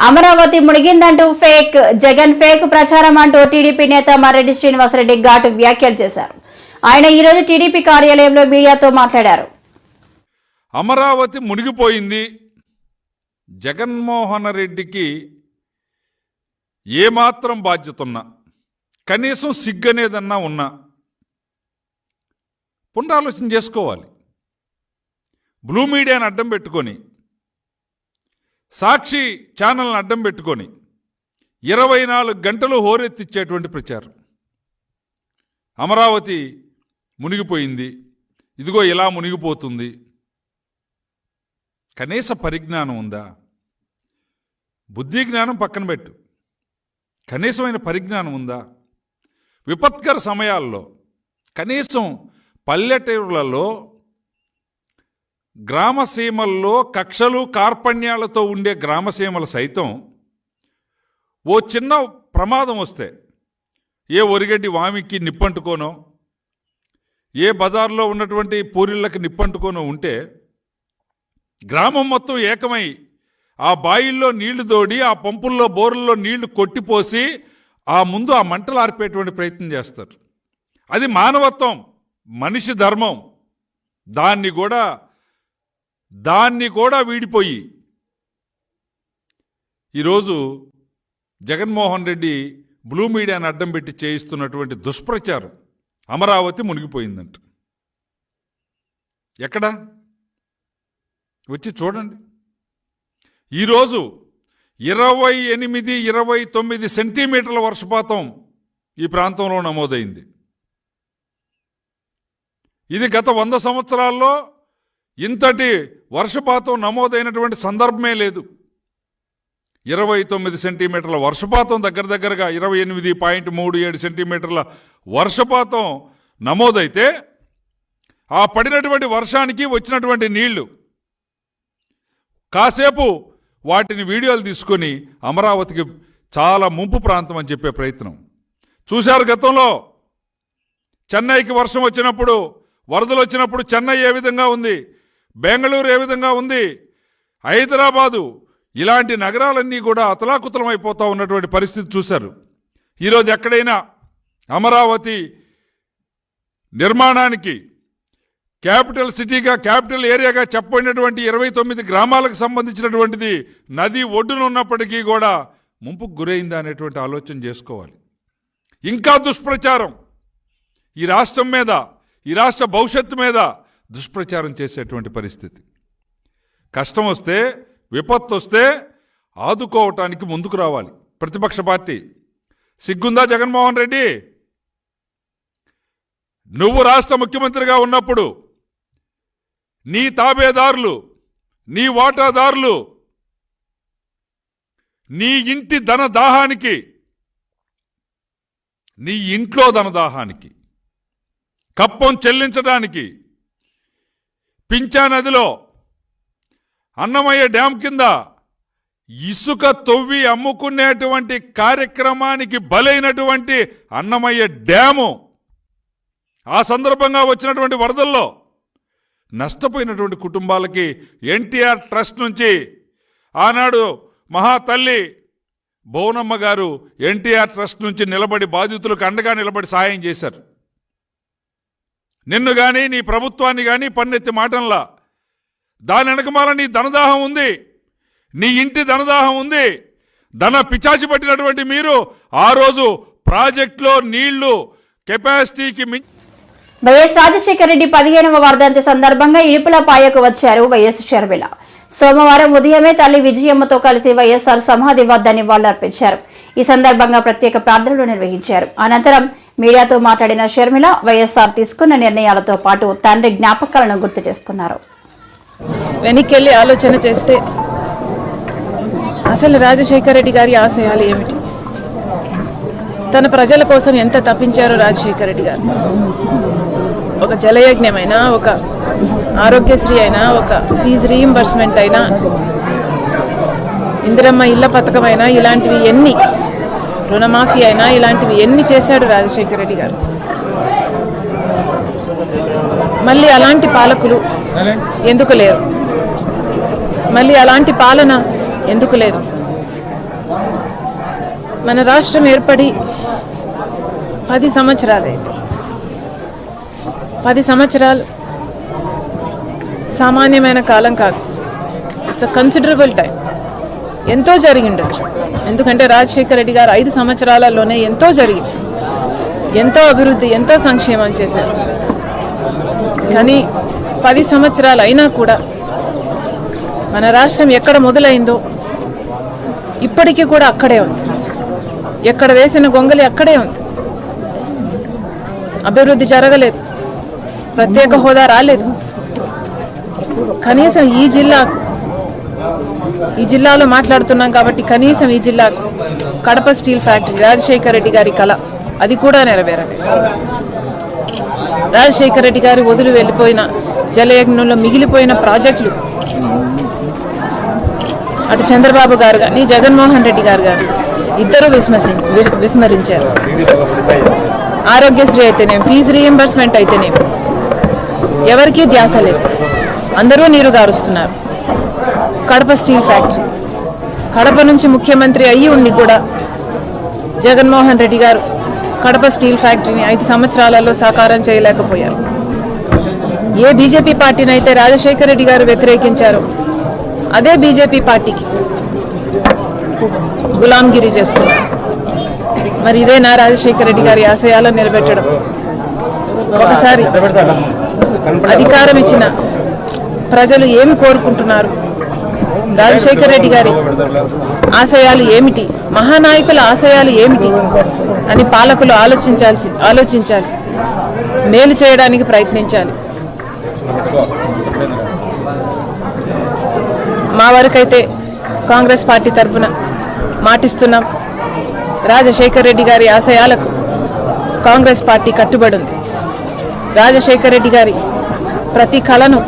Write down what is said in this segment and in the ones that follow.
Amaravati మునిగిందంటూ fake Jagan fake ప్రచారం అంటూ TDP నేత మర్రెడ్డి శ్రీనివాసరెడ్డి ఘాటు వ్యాఖ్యలు చేశారు. ఆయన ఈ రోజు టీడీపీ కార్యాలయంలో మీడియాతో మాట్లాడారు. అమరావతి మునిగిపోయింది, జగన్మోహన్ రెడ్డికి ఏమాత్రం బాధ్యత ఉన్నా, కనీసం సిగ్గనేదన్నా ఉన్నా పునరాలోచన చేసుకోవాలి. బ్లూ మీడియాని అడ్డం పెట్టుకొని, సాక్షి ఛానల్ని అడ్డం పెట్టుకొని 24 గంటలు హోరెత్తిచ్చేటువంటి ప్రచారం. అమరావతి మునిగిపోయింది, ఇదిగో ఇలా మునిగిపోతుంది. కనీస పరిజ్ఞానం ఉందా? బుద్ధి జ్ఞానం పక్కన పెట్టు, కనీసమైన పరిజ్ఞానం ఉందా? విపత్కర సమయాల్లో కనీసం పల్లెటూరులలో, గ్రామసీమల్లో కక్షలు కార్పణ్యాలతో ఉండే గ్రామసీమలు సైతం ఓ చిన్న ప్రమాదం వస్తే, ఏ ఒరిగడ్డి వామికి నిప్పంటుకోనో, ఏ బజార్లో ఉన్నటువంటి పూరిళ్ళకి నిప్పంటుకోనో ఉంటే గ్రామం మొత్తం ఏకమై ఆ బాయిల్లో నీళ్లు తోడి, ఆ పంపుల్లో బోర్లలో నీళ్లు కొట్టిపోసి ఆ ముందు ఆ మంటలు ఆర్పేటువంటి ప్రయత్నం చేస్తారు. అది మానవత్వం, మనిషి ధర్మం. దాన్ని కూడా వీడిపోయి ఈరోజు జగన్మోహన్ రెడ్డి బ్లూ మీడియాని అడ్డం పెట్టి చేయిస్తున్నటువంటి దుష్ప్రచారం అమరావతి మునిగిపోయిందంట. ఎక్కడ వచ్చి చూడండి. ఈరోజు 28-29 సెంటీమీటర్ల వర్షపాతం ఈ ప్రాంతంలో నమోదైంది. ఇది గత 100 సంవత్సరాల్లో ఇంతటి వర్షపాతం నమోదైనటువంటి సందర్భమే లేదు. 29 సెంటీమీటర్ల వర్షపాతం, దగ్గరగా 28.37 సెంటీమీటర్ల వర్షపాతం నమోదైతే ఆ పడినటువంటి వర్షానికి వచ్చినటువంటి నీళ్లు కాసేపు వాటిని వీడియోలు తీసుకొని అమరావతికి చాలా ముంపు ప్రాంతం అని చెప్పే ప్రయత్నం చూశారు. గతంలో చెన్నైకి వర్షం వచ్చినప్పుడు, వరదలు వచ్చినప్పుడు చెన్నై ఏ విధంగా ఉంది, బెంగళూరు ఏ విధంగా ఉంది, హైదరాబాదు, ఇలాంటి నగరాలన్నీ కూడా అతలాకుతలం అయిపోతూ ఉన్నటువంటి పరిస్థితి చూశారు. ఈరోజు ఎక్కడైనా అమరావతి నిర్మాణానికి క్యాపిటల్ సిటీగా, క్యాపిటల్ ఏరియాగా చెప్పబడినటువంటి 29 గ్రామాలకు సంబంధించినటువంటిది నది ఒడ్డున ఉన్నప్పటికీ కూడా ముంపుకు గురైందా అనేటువంటి ఆలోచన చేసుకోవాలి. ఇంకా దుష్ప్రచారం ఈ రాష్ట్రం మీద, ఈ రాష్ట్ర భవిష్యత్తు మీద దుష్ప్రచారం చేసేటువంటి పరిస్థితి. కష్టం వస్తే, విపత్తు వస్తే ఆదుకోవటానికి ముందుకు రావాలి ప్రతిపక్ష పార్టీ. సిగ్గుందా జగన్మోహన్ రెడ్డి? నువ్వు రాష్ట్ర ముఖ్యమంత్రిగా ఉన్నప్పుడు నీ తాబేదారులు, నీ వాటాదారులు నీ ఇంటి ధనదాహానికి, నీ ఇంట్లో ధనదాహానికి కప్పం చెల్లించడానికి పింఛా నదిలో అన్నమయ్య డ్యాం కింద ఇసుక తవ్వి అమ్ముకునేటువంటి కార్యక్రమానికి బలైనటువంటి అన్నమయ్య డ్యాము, ఆ సందర్భంగా వచ్చినటువంటి వరదల్లో నష్టపోయినటువంటి కుటుంబాలకి ఎన్టీఆర్ ట్రస్ట్ నుంచి ఆనాడు మహాతల్లి భువనమ్మ గారు ఎన్టీఆర్ ట్రస్ట్ నుంచి నిలబడి బాధితులకు అండగా నిలబడి సాయం చేశారు. నిన్ను కానీ, నీ ప్రభుత్వాన్ని కానీ పన్నెత్తి మాటంలా. దాని వెనకమాల నీ ధనదాహం ఉంది, నీ ఇంటి ధనదాహం ఉంది. ధన పిచాచి పట్టినటువంటి మీరు ఆ రోజు ప్రాజెక్టులో నీళ్లు కెపాసిటీకి మించి వైఎస్ రాజశేఖర రెడ్డి 15వ వర్ధంతి సందర్భంగా ఇడుపులపాయకు వచ్చారు వైఎస్ షర్మిల. సోమవారం ఉదయమే తల్లి విజయమ్మతో కలిసి వైఎస్ఆర్ సమాధి వద్ద నివాళులర్పించారు. ఈ సందర్భంగా ప్రత్యేక ప్రార్థనలు నిర్వహించారు. అనంతరం మీడియాతో మాట్లాడిన షర్మిల వైఎస్ఆర్ తీసుకున్న నిర్ణయాలతో పాటు తండ్రి జ్ఞాపకాలను గుర్తు చేసుకున్నారు. వెనక్కి ఆలోచన చేస్తే అసలు రాజశేఖర రెడ్డి గారి ఆశయాలు ఏమిటి, తన ప్రజల కోసం ఎంత తప్పించారో రాజశేఖర రెడ్డి గారు. ఒక జలయజ్ఞమైనా, ఒక ఆరోగ్యశ్రీ అయినా, ఒక ఫీజు రీయింబర్స్మెంట్ అయినా, ఇందిరమ్మ ఇళ్ల పథకం అయినా, ఇలాంటివి ఎన్ని, రుణమాఫీ అయినా, ఇలాంటివి ఎన్ని చేశాడు రాజశేఖర రెడ్డి గారు. మళ్ళీ అలాంటి పాలకులు ఎందుకు లేరు? మళ్ళీ అలాంటి పాలన ఎందుకు లేదు? మన రాష్ట్రం ఏర్పడి 10 సంవత్సరాలైంది. 10 సంవత్సరాలు సామాన్యమైన కాలం కాదు. It's a considerable time. ఎంతో జరిగి ఉండొచ్చు. ఎందుకంటే రాజశేఖర రెడ్డి గారు 5 సంవత్సరాలలోనే ఎంతో జరిగింది. ఎంతో అభివృద్ధి, ఎంతో సంక్షేమం చేశారు. కానీ 10 సంవత్సరాలు అయినా కూడా మన రాష్ట్రం ఎక్కడ మొదలైందో ఇప్పటికీ కూడా అక్కడే ఉంది. ఎక్కడ వేసిన గొంగలి అక్కడే ఉంది. అభివృద్ధి జరగలేదు. ప్రత్యేక హోదా రాలేదు. కనీసం ఈ జిల్లాలో మాట్లాడుతున్నాం కాబట్టి కనీసం ఈ జిల్లాకు కడప స్టీల్ ఫ్యాక్టరీ రాజశేఖర రెడ్డి గారి కళ అది కూడా నెరవేరలేదు. రాజశేఖర రెడ్డి గారు వదిలి వెళ్ళిపోయిన జలయజ్ఞంలో మిగిలిపోయిన ప్రాజెక్టులు అటు చంద్రబాబు గారు కానీ జగన్మోహన్ రెడ్డి గారు కానీ ఇద్దరు విస్మరించారు. ఆరోగ్యశ్రీ అయితేనేమి, ఫీజు రీఎంబర్స్మెంట్ అయితేనేమి ఎవరికీ ధ్యాస లేదు. అందరూ నీరు గారుస్తున్నారు. కడప స్టీల్ ఫ్యాక్టరీ, కడప నుంచి ముఖ్యమంత్రి అయ్యి ఉండి కూడా జగన్మోహన్ రెడ్డి గారు కడప స్టీల్ ఫ్యాక్టరీని 5 సంవత్సరాలలో సాకారం చేయలేకపోయారు. ఏ బీజేపీ పార్టీని అయితే రాజశేఖర రెడ్డి గారు వ్యతిరేకించారో అదే బీజేపీ పార్టీకి గులాంగిరి చేస్తున్నారు. మరి ఇదేనా రాజశేఖర రెడ్డి గారి ఆశయాలను నిలబెట్టడం? ఒకసారి అధికారం ఇచ్చిన ప్రజలు ఏమి కోరుకుంటున్నారు, రాజశేఖర రెడ్డి గారి ఆశయాలు ఏమిటి, మహానాయకుల ఆశయాలు ఏమిటి అని పాలకులు ఆలోచించాలి, మేలు చేయడానికి ప్రయత్నించాలి. మా వరకైతే కాంగ్రెస్ పార్టీ తరఫున మాటిస్తున్నాం, రాజశేఖర రెడ్డి గారి ఆశయాలకు కాంగ్రెస్ పార్టీ కట్టుబడి ఉంది. రాజశేఖర రెడ్డి గారి ప్రతి కళను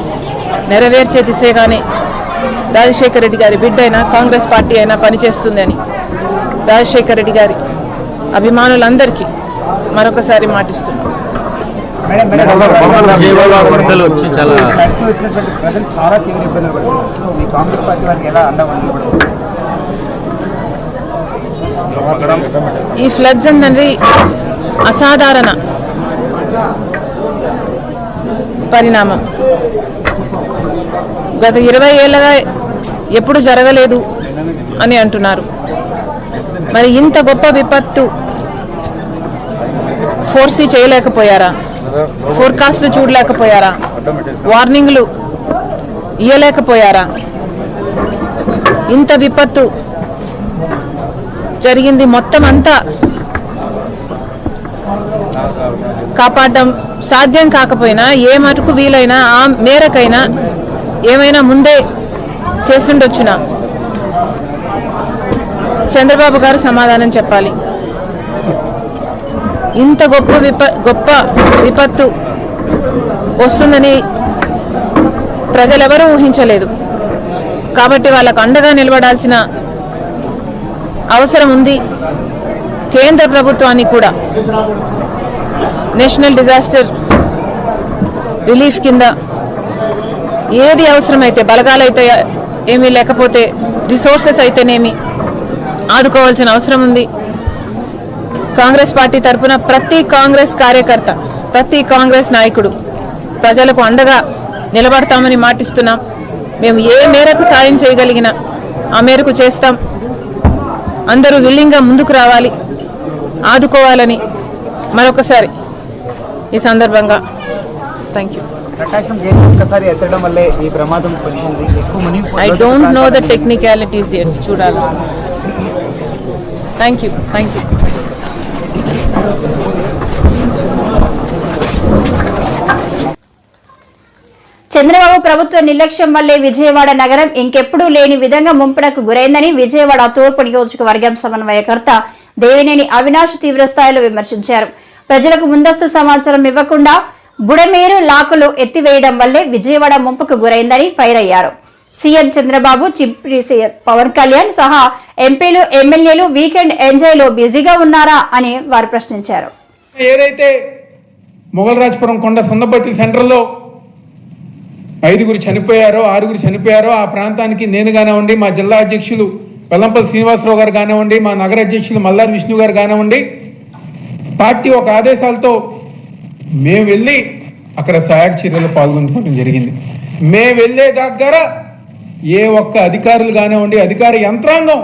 నెరవేర్చే దిశగానే రాజశేఖర రెడ్డి గారి బిడ్డ అయినా కాంగ్రెస్ పార్టీ అయినా పనిచేస్తుందని రాజశేఖర రెడ్డి గారి అభిమానులందరికీ మరొకసారి మాటిస్తున్నాం. ఈ ఫ్లడ్స్ అనేది అసాధారణ పరిణామం. గత 20 ఏళ్ళగా ఎప్పుడు జరగలేదు అని అంటున్నారు. మరి ఇంత గొప్ప విపత్తు ఫోర్సీ చేయలేకపోయారా? ఫోర్కాస్ట్లు చూడలేకపోయారా? వార్నింగ్లు ఇయ్యలేకపోయారా? ఇంత విపత్తు జరిగింది, మొత్తం అంతా కాపాడడం సాధ్యం కాకపోయినా ఏ మటుకు వీలైనా ఆ మేరకైనా ఏమైనా ముందే చేస్తుండొచ్చునా? చంద్రబాబు గారు సమాధానం చెప్పాలి. ఇంత గొప్ప విపత్తు వస్తుందని ప్రజలెవరూ ఊహించలేదు. కాబట్టి వాళ్ళకు అండగా నిలబడాల్సిన అవసరం ఉంది. కేంద్ర ప్రభుత్వాన్ని కూడా నేషనల్ డిజాస్టర్ రిలీఫ్ కింద ఏది అవసరమైతే, బలగాలైతే ఏమీ లేకపోతే రిసోర్సెస్ అయితేనేమి ఆదుకోవాల్సిన అవసరం ఉంది. కాంగ్రెస్ పార్టీ తరఫున ప్రతి కాంగ్రెస్ కార్యకర్త, ప్రతి కాంగ్రెస్ నాయకుడు ప్రజలకు అండగా నిలబడతామని మాటిస్తున్నాం. మేము ఏ మేరకు సాయం చేయగలిగినా ఆ మేరకు చేస్తాం. అందరూ విల్లింగ్గా ముందుకు రావాలి, ఆదుకోవాలని మరొకసారి ఈ సందర్భంగా thank you. I don't know the technicalities yet. చూడాలి. Thank you. చంద్రబాబు ప్రభుత్వ నిర్లక్ష్యం వల్లే విజయవాడ నగరం ఇంకెప్పుడూ లేని విధంగా ముంపునకు గురైందని విజయవాడ తూర్పు నియోజకవర్గం సమన్వయకర్త దేవినేని అవినాష్ తీవ్రస్థాయిలో విమర్శించారు. ప్రజలకు ముందస్తు సమాచారం ఇవ్వకుండా బుడమేరు లాకులు ఎత్తివేయడం వల్లే విజయవాడ ముంపుకు గురైందని ఫైర్ అయ్యారు. CM Chandrababu, deputy CM Pawan Kalyan సహా ఎంపీలు, ఎమ్మెల్యేలు వీకెండ్ ఎంజాయ్ లో బిజీగా ఉన్నారా అని వారు ప్రశ్నించారు. ఏదైతే మొగల్రాజపురం కొండ సొందపట్టి సెంటర్లో 5 చనిపోయారో 6 చనిపోయారో ఆ ప్రాంతానికి నేనుగానే ఉండి మా జిల్లా అధ్యక్షులు వెల్లంపల్లి శ్రీనివాసరావు గారు కానివ్వండి, మా నగర అధ్యక్షులు మల్లారి విష్ణు గారు కానివ్వండి, పార్టీ ఒక ఆదేశాలతో మేము వెళ్ళి అక్కడ సహాయక చర్యలు పాల్గొనుకోవడం జరిగింది. మేము వెళ్ళే దగ్గర ఏ ఒక్క అధికారులు కానివ్వండి, అధికార యంత్రాంగం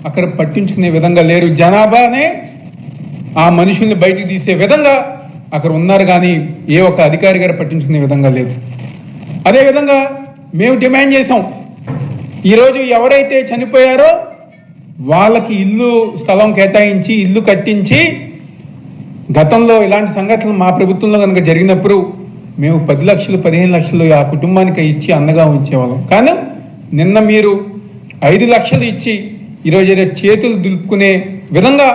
అక్కడ పట్టించుకునే విధంగా లేరు. జనాభానే ఆ మనుషుల్ని బయటికి తీసే విధంగా అక్కడ ఉన్నారు, కానీ ఏ ఒక్క అధికారి గారు పట్టించుకునే విధంగా లేదు. అదేవిధంగా మేము డిమాండ్ చేశాం, ఈరోజు ఎవరైతే చనిపోయారో వాళ్ళకి ఇల్లు స్థలం కేటాయించి ఇల్లు కట్టించి, గతంలో ఇలాంటి సంఘటనలు మా ప్రభుత్వంలో కనుక జరిగినప్పుడు మేము 10 లక్షలు 15 లక్షలు ఆ కుటుంబానికి ఇచ్చి అండగా ఉంచేవాళ్ళం. కానీ నిన్న మీరు 5 లక్షలు ఇచ్చి ఈరోజు చేతులు దులుపుకునే విధంగా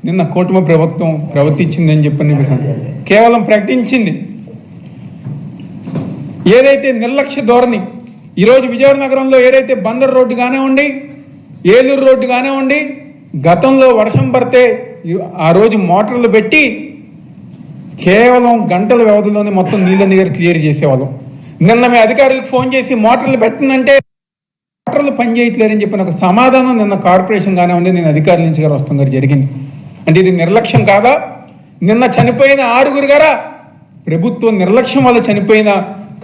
నిన్న కూటమి ప్రభుత్వం ప్రవర్తించిందని చెప్పని కేవలం ప్రకటించింది. ఏదైతే నిర్లక్ష్య ధోరణి ఈరోజు విజయవాడ నగరంలో ఏదైతే బందర్ రోడ్డు కానివ్వండి, ఏలూరు రోడ్డు కానివ్వండి, గతంలో వర్షం పడితే ఆ రోజు మోటార్లు పెట్టి కేవలం గంటల వ్యవధిలోనే మొత్తం నీళ్ళని క్లియర్ చేసేవాళ్ళం. నిన్న మీ అధికారులకు ఫోన్ చేసి మోటార్లు పెట్టిందంటే మోటార్లు పనిచేయట్లేదని చెప్పిన ఒక సమాధానం నిన్న కార్పొరేషన్ కానివ్వండి, నేను అధికారుల నుంచి గారు వస్తాం గారు జరిగింది. అంటే ఇది నిర్లక్ష్యం కాదా? నిన్న చనిపోయిన 6 గారా ప్రభుత్వం నిర్లక్ష్యం వల్ల చనిపోయిన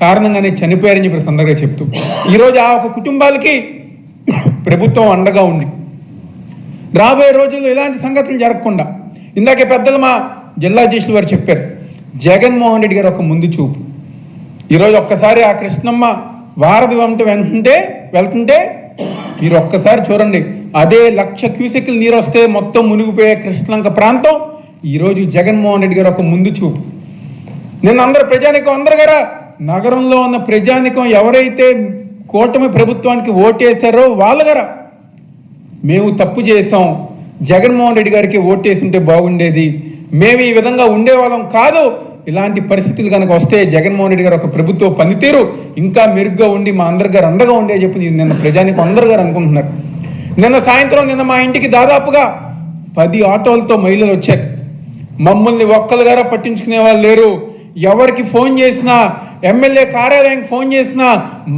కారణంగానే చనిపోయారని చెప్పి సందర్భంగా చెప్తూ ఈరోజు ఆ ఒక కుటుంబాలకి ప్రభుత్వం అండగా ఉంది. రాబోయే రోజుల్లో ఇలాంటి సంఘటనలు జరగకుండా ఇందాకే పెద్దలు మా జిల్లా అధ్యక్షులు వారు చెప్పారు, జగన్మోహన్ రెడ్డి గారు ఒక ముందు చూపు. ఈరోజు ఒక్కసారి ఆ కృష్ణమ్మ వారధి వెళ్తుంటే మీరు ఒక్కసారి చూడండి, అదే 1,00,000 క్యూసెక్లు నీరు వస్తే మొత్తం మునిగిపోయే కృష్ణలంక ప్రాంతం ఈరోజు జగన్మోహన్ రెడ్డి గారు ఒక ముందు చూపు. నిన్న అందరు ప్రజానికం అందరు గారా నగరంలో ఉన్న ప్రజానికం ఎవరైతే కూటమి ప్రభుత్వానికి ఓటేశారో వాళ్ళు గారా మేము తప్పు చేసాం, జగన్మోహన్ రెడ్డి గారికి ఓటేసి ఉంటే బాగుండేది, మేము ఈ విధంగా ఉండేవాళ్ళం కాదు, ఇలాంటి పరిస్థితులు కనుక వస్తే జగన్మోహన్ రెడ్డి గారు ఒక ప్రభుత్వ పనితీరు ఇంకా మెరుగ్గా ఉండి మా అందరి గారు అండగా ఉండే చెప్పి నిన్న ప్రజానికం అందరు గారు అనుకుంటున్నారు. నిన్న సాయంత్రం మా ఇంటికి దాదాపుగా 10 ఆటోలతో మహిళలు వచ్చారు. మమ్మల్ని ఒక్కరు గారా పట్టించుకునే వాళ్ళు లేరు. ఎవరికి ఫోన్ చేసినా, ఎమ్మెల్యే కార్యాలయానికి ఫోన్ చేసినా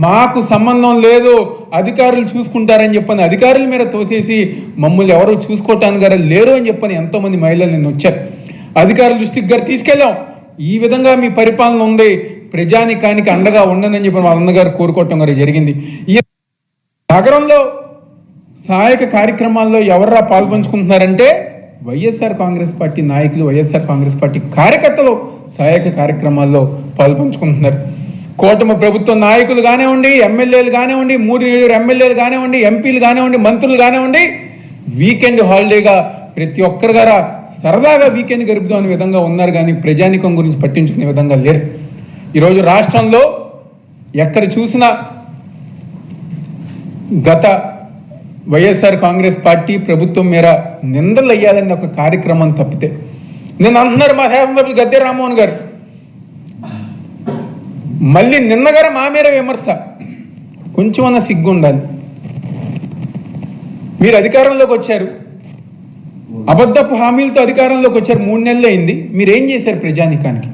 మాకు సంబంధం లేదు, అధికారులు చూసుకుంటారని చెప్పని అధికారుల మీద తోసేసి మమ్మల్ని ఎవరు చూసుకోవటానికి గారు లేరు అని చెప్పని ఎంతో మంది మహిళలు నిన్న వచ్చారు. అధికారుల దృష్టికి గారు తీసుకెళ్ళాం, ఈ విధంగా మీ పరిపాలన ఉంది, ప్రజానికానికి అండగా ఉండనని చెప్పి మా అన్నగారు కోరుకోవటం గారు జరిగింది. ఈ నగరంలో సహాయక కార్యక్రమాల్లో ఎవర్రా పాల్పంచుకుంటున్నారంటే వైఎస్ఆర్ కాంగ్రెస్ పార్టీ నాయకులు, వైఎస్ఆర్ కాంగ్రెస్ పార్టీ కార్యకర్తలు సహాయక కార్యక్రమాల్లో పాల్పంచుకుంటున్నారు. కూటమి ప్రభుత్వ నాయకులు కానివ్వండి, ఎమ్మెల్యేలు కానివ్వండి, 3 ఎమ్మెల్యేలు కానివ్వండి, ఎంపీలు కానివ్వండి, మంత్రులు కానివ్వండి, వీకెండ్ హాలిడేగా ప్రతి ఒక్కరు గారా సరదాగా వీకెండ్ గడుపుదాం అనే విధంగా ఉన్నారు, కానీ ప్రజానికం గురించి పట్టించుకునే విధంగా లేరు. ఈరోజు రాష్ట్రంలో ఎక్కడ చూసినా గత వైఎస్ఆర్ కాంగ్రెస్ పార్టీ ప్రభుత్వం మేర నిందలు అయ్యాలని ఒక కార్యక్రమం తప్పితే నేను అంటున్నారు మా శాసనసభ్యులు గద్దె రామ్మోహన్ గారు, మళ్ళీ నిన్నగారు మా మీద విమర్శ, కొంచెమన్నా సిగ్గు ఉండాలి. మీరు అధికారంలోకి వచ్చారు, అబద్ధపు హామీలతో అధికారంలోకి వచ్చారు, 3 నెలలు అయింది, మీరేం చేశారు ప్రజానికానికి?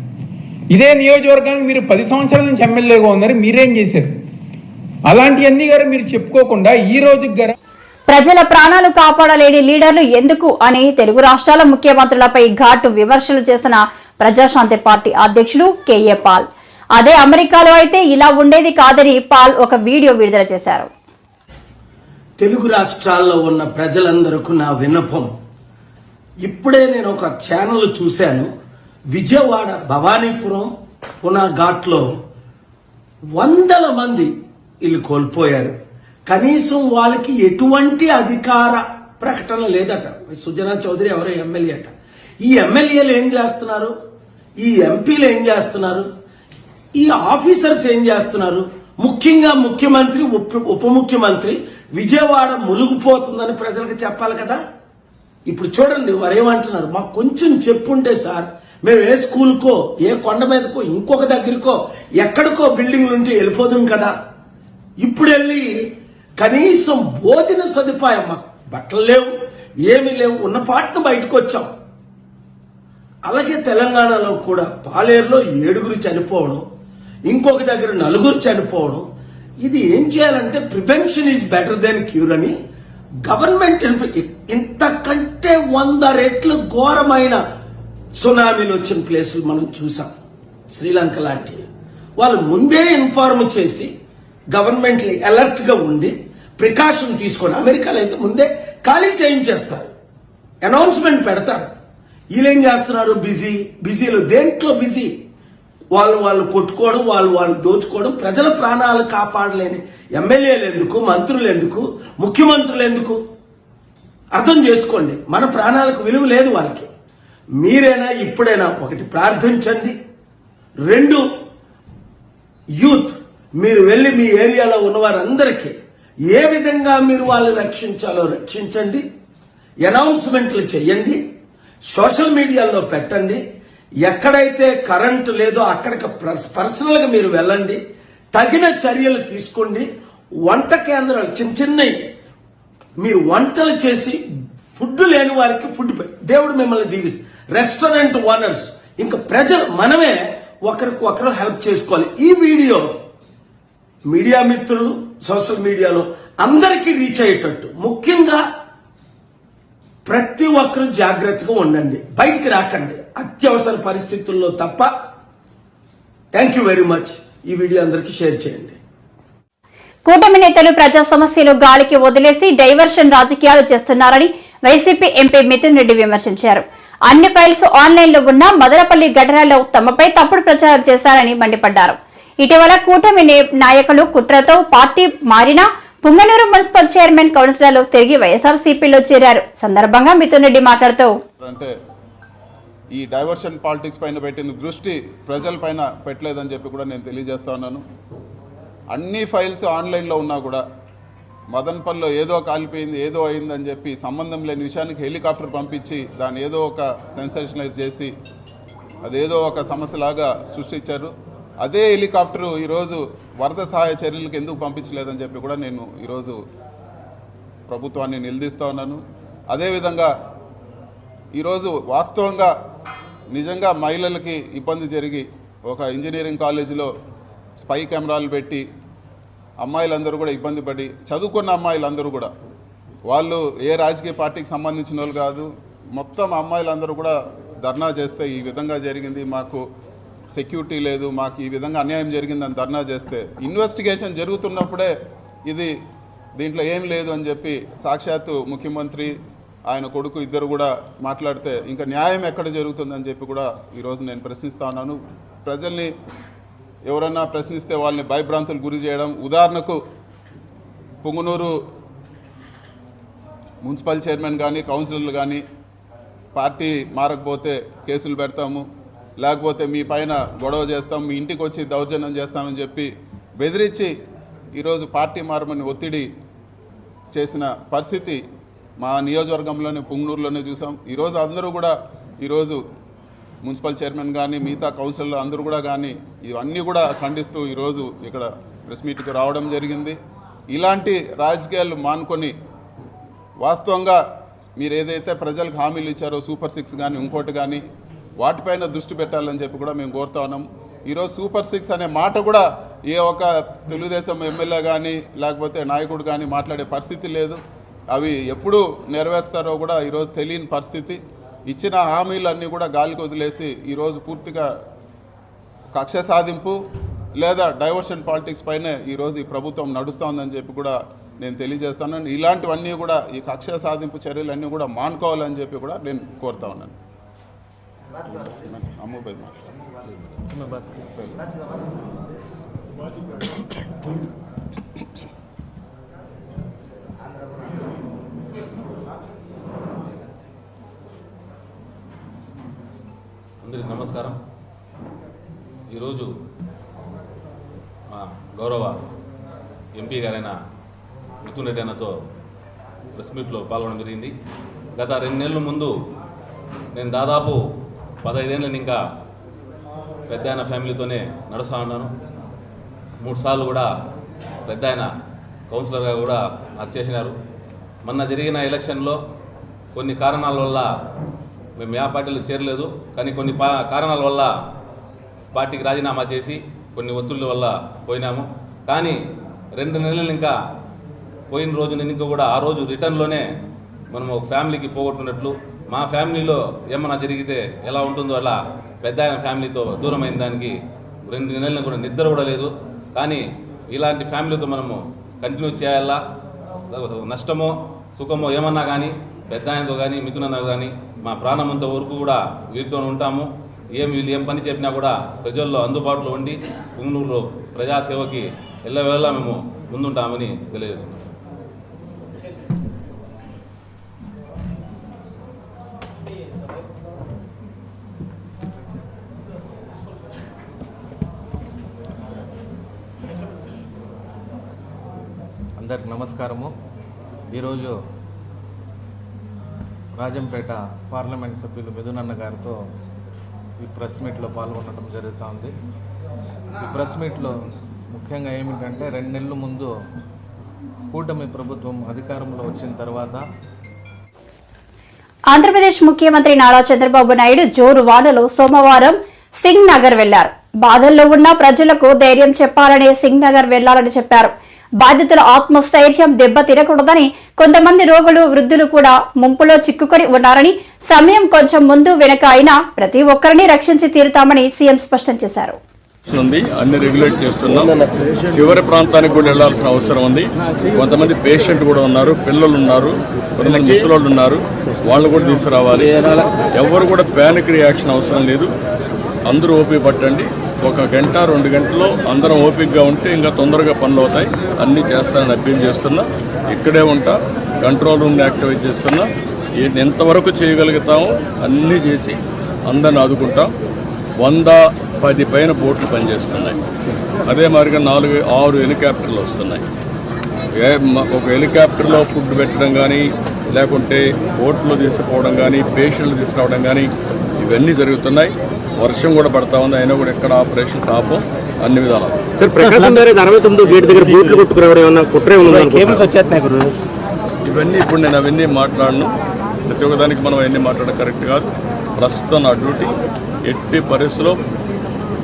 ఇదే నియోజకవర్గానికి మీరు 10 సంవత్సరాల నుంచి ఎమ్మెల్యేగా ఉన్నారు, మీరేం చేశారు? అలాంటివన్నీ గారు మీరు చెప్పుకోకుండా ఈ రోజుకి గారు ప్రజల ప్రాణాలు కాపాడలేని లీడర్లు ఎందుకు అని తెలుగు రాష్ట్రాల ముఖ్యమంత్రులపై ఘాటు విమర్శలు చేసిన ప్రజాశాంతి పార్టీ అధ్యక్షులు కేఏ పాల్. అదే అమెరికాలో అయితే ఇలా ఉండేది కాదని పాల్ ఒక వీడియో విడుదల చేశారు. తెలుగు రాష్ట్రాల్లో ఉన్న ప్రజలందరికీ నా విన్నపం, ఇప్పుడే నేను ఒక ఛానల్ చూశాను, విజయవాడ భవానీపురం పునాఘాట్లో 100 మంది ఇల్లు కోల్పోయారు. కనీసం వాళ్ళకి ఎటువంటి అధికార ప్రకటన లేదట. సుజనా చౌదరి ఎవరో ఎమ్మెల్యే అట. ఈ ఎమ్మెల్యేలు ఏం చేస్తున్నారు, ఈ ఎంపీలు ఏం చేస్తున్నారు, ఈ ఆఫీసర్స్ ఏం చేస్తున్నారు? ముఖ్యంగా ముఖ్యమంత్రి, ఉప ముఖ్యమంత్రి విజయవాడ మునిగిపోతుందని ప్రజలకు చెప్పాలి కదా. ఇప్పుడు చూడండి వారు ఏమంటున్నారు, మాకు కొంచెం చెప్పుంటే సార్ మేము ఏ స్కూల్కో, ఏ కొండ మీదకో, ఇంకొక దగ్గరకో, ఎక్కడికో బిల్డింగ్ నుంచి వెళ్ళిపోదుం కదా. ఇప్పుడు వెళ్ళి కనీసం భోజన సదుపాయం, మాకు బట్టలు లేవు, ఏమీ లేవు, ఉన్న పాటను బయటకు వచ్చాం. అలాగే తెలంగాణలో కూడా పాలేరులో 7 చనిపోవడం, ఇంకొక దగ్గర 4 చనిపోవడం. ఇది ఏం చేయాలంటే prevention is better than cure అని గవర్నమెంట్ ఇంతకంటే 100 రెట్లు ఘోరమైన సునామీలు వచ్చిన ప్లేసులు మనం చూసాం. శ్రీలంక లాంటి వాళ్ళు ముందే ఇన్ఫార్మ్ చేసి గవర్నమెంట్ అలర్ట్ గా ఉండి ప్రికాషన్ తీసుకొని, అమెరికాలో అయితే ముందే ఖాళీ చేయించేస్తారు, అనౌన్స్మెంట్ పెడతారు. వీళ్ళేం చేస్తున్నారు? బిజీలో దేంట్లో బిజీ? వాళ్ళు కొట్టుకోవడం, వాళ్ళు దోచుకోవడం. ప్రజల ప్రాణాలు కాపాడలేని ఎమ్మెల్యేలు ఎందుకు, మంత్రులు ఎందుకు, ముఖ్యమంత్రులు ఎందుకు? అర్థం చేసుకోండి, మన ప్రాణాలకు విలువ లేదు వాళ్ళకి. మీరైనా ఇప్పుడైనా ఒకటి ప్రార్థించండి, 2 యూత్ మీరు వెళ్ళి మీ ఏరియాలో ఉన్న వారందరికీ ఏ విధంగా మీరు వాళ్ళు రక్షించాలో రక్షించండి, అనౌన్స్మెంట్లు చేయండి, సోషల్ మీడియాలో పెట్టండి. ఎక్కడైతే కరెంటు లేదో అక్కడికి పర్సనల్ గా మీరు వెళ్ళండి, తగిన చర్యలు తీసుకోండి. వంట కేంద్రాలు చిన్నవి మీరు వంటలు చేసి ఫుడ్ లేని వారికి ఫుడ్ దేవుడు మిమ్మల్ని దీవిస్తుంది. రెస్టారెంట్ ఓనర్స్, ఇంకా ప్రజలు మనమే ఒకరు హెల్ప్ చేసుకోవాలి. ఈ వీడియో మీడియా మిత్రులు సోషల్ మీడియాలో అందరికీ రీచ్ అయ్యేటట్టు, ముఖ్యంగా ప్రతి ఒక్కరూ జాగ్రత్తగా ఉండండి, బయటికి రాకండి అత్యవసర పరిస్థితుల్లో తప్ప. Thank you very much. ఈ వీడియో అందరికీ షేర్ చేయండి. కూటమి నేతలు ప్రజా సమస్యలు గాలికి వదిలేసి డైవర్షన్ రాజకీయాలు చేస్తున్నారని వైసీపీ ఎంపీ మిథున్ రెడ్డి విమర్శించారు. అన్ని ఫైల్స్ ఆన్లైన్లో ఉన్న మదనపల్లి ఘటనలో తమపై తప్పుడు ప్రచారం చేశారని మండిపడ్డారు. ఇటీవల కూటమి నాయకులు కుట్రతో పార్టీ మారినా పుంగనూరు మున్సిపల్ చైర్మన్ కౌన్సిలర్లు తిరిగి వైఎస్ఆర్సీపీలో చేరారు. సందర్భంగా మిథున్ రెడ్డి మాట్లాడుతూ, అంటే ఈ డైవర్షన్ పాలిటిక్స్ పైన పెట్టిన దృష్టి ప్రజల పైన పెట్టలేదని చెప్పి కూడా నేను తెలియజేస్తా ఉన్నాను. అన్ని ఫైల్స్ ఆన్లైన్లో ఉన్నా కూడా మదనపల్లిలో ఏదో కాలిపోయింది, ఏదో అయిందని చెప్పి సంబంధం లేని విషయానికి హెలికాప్టర్ పంపించి దాన్ని ఏదో ఒక సెన్సేషనలైజ్ చేసి అదేదో ఒక సమస్యలాగా సృష్టించారు. అదే హెలికాప్టరు ఈరోజు వరద సహాయ చర్యలకు ఎందుకు పంపించలేదని చెప్పి కూడా నేను ఈరోజు ప్రభుత్వాన్ని నిలదీస్తూ ఉన్నాను. అదేవిధంగా ఈరోజు వాస్తవంగా నిజంగా మహిళలకి ఇబ్బంది జరిగి ఒక ఇంజనీరింగ్ కాలేజీలో స్పై కెమెరాలు పెట్టి అమ్మాయిలందరూ కూడా ఇబ్బంది పడి, చదువుకున్న అమ్మాయిలందరూ కూడా, వాళ్ళు ఏ రాజకీయ పార్టీకి సంబంధించిన వాళ్ళు కాదు, మొత్తం అమ్మాయిలందరూ కూడా ధర్నా చేస్తే ఈ విధంగా జరిగింది, మాకు సెక్యూరిటీ లేదు, మాకు ఈ విధంగా అన్యాయం జరిగిందని ధర్నా చేస్తే ఇన్వెస్టిగేషన్ జరుగుతున్నప్పుడే ఇది దీంట్లో ఏం లేదు అని చెప్పి సాక్షాత్తు ముఖ్యమంత్రి ఆయన కొడుకు ఇద్దరు కూడా మాట్లాడితే ఇంకా న్యాయం ఎక్కడ జరుగుతుందని చెప్పి కూడా ఈరోజు నేను ప్రశ్నిస్తా ఉన్నాను. ప్రజల్ని ఎవరన్నా ప్రశ్నిస్తే వాళ్ళని భయభ్రాంతులు గురి చేయడం, ఉదాహరణకు పుంగనూరు మున్సిపల్ చైర్మన్ కానీ కౌన్సిలర్లు కానీ పార్టీ మారకపోతే కేసులు పెడతాము, లేకపోతే మీ పైన గొడవ చేస్తాం, మీ ఇంటికి వచ్చి దౌర్జన్యం చేస్తామని చెప్పి బెదిరించి ఈరోజు పార్టీ మారమని ఒత్తిడి చేసిన పరిస్థితి మా నియోజకవర్గంలోనే పుంగనూరులోనే చూసాం. ఈరోజు అందరూ కూడా ఈరోజు మున్సిపల్ చైర్మన్ కానీ మిగతా కౌన్సిలర్లు అందరూ కూడా కానీ ఇవన్నీ కూడా ఖండిస్తూ ఈరోజు ఇక్కడ ప్రెస్ మీట్కి రావడం జరిగింది. ఇలాంటి రాజకీయాలు మానుకొని వాస్తవంగా మీరు ఏదైతే ప్రజలకు హామీలు ఇచ్చారో సూపర్ 6 కానీ ఇంకోటి కానీ వాటిపైన దృష్టి పెట్టాలని చెప్పి కూడా మేము కోరుతా ఉన్నాం. ఈరోజు సూపర్ 6 అనే మాట కూడా ఏ ఒక్క తెలుగుదేశం ఎమ్మెల్యే కానీ లేకపోతే నాయకుడు కానీ మాట్లాడే పరిస్థితి లేదు. అవి ఎప్పుడు నెరవేరుస్తారో కూడా ఈరోజు తెలియని పరిస్థితి. ఇచ్చిన హామీలన్నీ కూడా గాలికి వదిలేసి ఈరోజు పూర్తిగా కక్ష సాధింపు లేదా డైవర్షన్ పాలిటిక్స్ పైనే ఈరోజు ఈ ప్రభుత్వం నడుస్తోందని చెప్పి కూడా నేను తెలియజేస్తాను. ఇలాంటివన్నీ కూడా ఈ కక్ష సాధింపు చర్యలన్నీ కూడా మానుకోవాలని చెప్పి కూడా నేను కోరుతా ఉన్నాను. అమ్ముబాయ్ అందరికీ నమస్కారం. ఈరోజు మా గౌరవ ఎంపీ గారైన మిథున్ రెడ్డి అన్నతో ప్రెస్ మీట్లో పాల్గొనడం జరిగింది. గత 2 నెలల ముందు నేను దాదాపు 15 ఏళ్ళని ఇంకా పెద్ద ఆయన ఫ్యామిలీతోనే నడుస్తూ ఉన్నాను. 3 సార్లు కూడా పెద్ద ఆయన కౌన్సిలర్గా కూడా నాకు చేసినారు. మొన్న జరిగిన ఎలక్షన్లో కొన్ని కారణాల వల్ల మేము ఏ పార్టీలో చేరలేదు, కానీ కొన్ని కారణాల వల్ల పార్టీకి రాజీనామా చేసి కొన్ని ఒత్తిళ్ళ వల్ల పోయినాము. కానీ 2 నెలలు ఇంకా పోయిన రోజు నేను కూడా ఆ రోజు రిటర్న్లోనే మనం ఒక ఫ్యామిలీకి పోగొట్టుకున్నట్లు, మా ఫ్యామిలీలో ఏమన్నా జరిగితే ఎలా ఉంటుందో అలా పెద్ద ఆయన ఫ్యామిలీతో దూరమైన దానికి 2 నెలలు కూడా నిద్ర కూడా లేదు. కానీ ఇలాంటి ఫ్యామిలీతో మనము కంటిన్యూ చేయాలా, నష్టమో సుఖమో ఏమన్నా కానీ పెద్ద ఆయనతో కానీ మిథునన్న కానీ మా ప్రాణమంత వరకు కూడా వీరితో ఉంటాము. వీళ్ళు ఏం పని చెప్పినా కూడా ప్రజల్లో అందుబాటులో ఉండి పుంగనూరులో ప్రజాసేవకి ఎల్లవేళలా మేము ముందుంటామని తెలియజేస్తున్నాం. అందరికి నమస్కారము. ఈరోజు రాజంపేట పార్లమెంట్ సభ్యులు మిథునన్న గారితో ఈ ప్రెస్ మీట్లో పాల్గొనడం జరుగుతుంది. ఈ ప్రెస్ మీట్లో ముఖ్యంగా ఏమిటంటే 2 నెలల ముందు కూటమి ప్రభుత్వం అధికారంలో వచ్చిన తర్వాత ఆంధ్రప్రదేశ్ ముఖ్యమంత్రి నారా చంద్రబాబు నాయుడు జోరు వానలో సోమవారం సింగ్ నగర్ వెళ్లారు. బాధల్లో ఉన్న ప్రజలకు ధైర్యం చెప్పాలనే సింగ్ నగర్ వెళ్లాలని చెప్పారు. బాధితుల ఆత్మస్థైర్యం దెబ్బతినకూడదని, కొంతమంది రోగులు, వృద్ధులు కూడా ముంపులో చిక్కుకొని ఉన్నారని, సమయం కొంచెం ముందు వెనక అయినా ప్రతి ఒక్కరిని రక్షించి తీరుతామని సీఎం స్పష్టం చేశారు. అన్ని రెగ్యులేట్ చేస్తున్నాం. చివరి ప్రాంతానికి కూడా వెళ్లాల్సిన అవసరం ఉంది. కొంతమంది పేషెంట్ కూడా ఉన్నారు, పిల్లలు ఉన్నారు, కొంతమంది ముసలోళ్ళు ఉన్నారు, వాళ్ళు కూడా తీసుకురావాలి. ఎవరు కూడా ప్యానిక్ రియాక్షన్ అవసరం లేదు. అందరూ ఓపిక పట్టండి. 1 గంట 2 గంటల్లో అందరం ఓపికగా ఉంటే ఇంకా తొందరగా పనులు అవుతాయి. అన్నీ చేస్తానని అప్పీల్ చేస్తున్నా. ఇక్కడే ఉంటా, కంట్రోల్ రూమ్ని యాక్టివేట్ చేస్తున్నా. ఎంతవరకు చేయగలుగుతామో అన్నీ చేసి అందరిని ఆదుకుంటాం. 110 పైన బోట్లు పనిచేస్తున్నాయి. అదే మాదిరిగా 4-6 హెలికాప్టర్లు వస్తున్నాయి. ఒక హెలికాప్టర్లో ఫుడ్ పెట్టడం కానీ, లేకుంటే బోట్లో తీసుకుపోవడం కానీ, పేషెంట్లు తీసుకురావడం కానీ ఇవన్నీ జరుగుతున్నాయి. వర్షం కూడా పడతా ఉంది, అయినా కూడా ఎక్కడ ఆపరేషన్స్ ఆపం, అన్ని విధాలు. ఇవన్నీ ఇప్పుడు నేను అవన్నీ మాట్లాడను. ప్రతి ఒక్కదానికి మనం అవన్నీ మాట్లాడడం కరెక్ట్ కాదు. ప్రస్తుతం నా డ్యూటీ ఎట్టి పరిస్థితుల్లో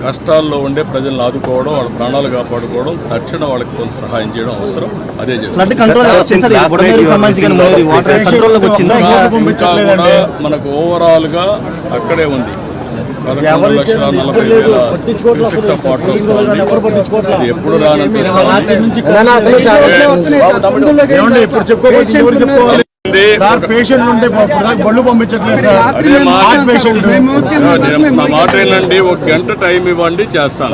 కష్టాల్లో ఉండే ప్రజలను ఆదుకోవడం, వాళ్ళ ప్రాణాలు కాపాడుకోవడం, తక్షణ వాళ్ళకి కొంత సహాయం చేయడం అవసరం. అదే చేస్తాం. ఇంకా కూడా మనకు ఓవరాల్గా అక్కడే ఉంది 11,40,000 వాటర్ వస్తుంది. అది ఎప్పుడు రానంటే మాట ఏంటండి, 1 గంట టైం ఇవ్వండి, చేస్తాను.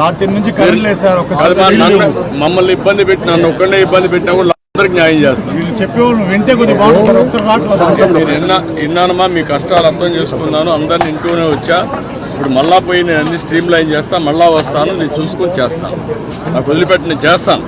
మమ్మల్ని ఇబ్బంది పెట్టి నన్ను ఒక్కడే ఇబ్బంది పెట్టినా కూడా అందరికి న్యాయం చేస్తాను. విన్నానమ్మా, మీ కష్టాలు అర్థం చేసుకున్నాను, అందరిని ఇంటూనే వచ్చా. ఇప్పుడు మళ్ళా పోయి నేను అన్ని స్ట్రీమ్ లైన్ చేస్తాను, మళ్ళా వస్తాను, నేను చూసుకొని చేస్తాను. నాకు వదిలిపెట్టి నేను చేస్తాను.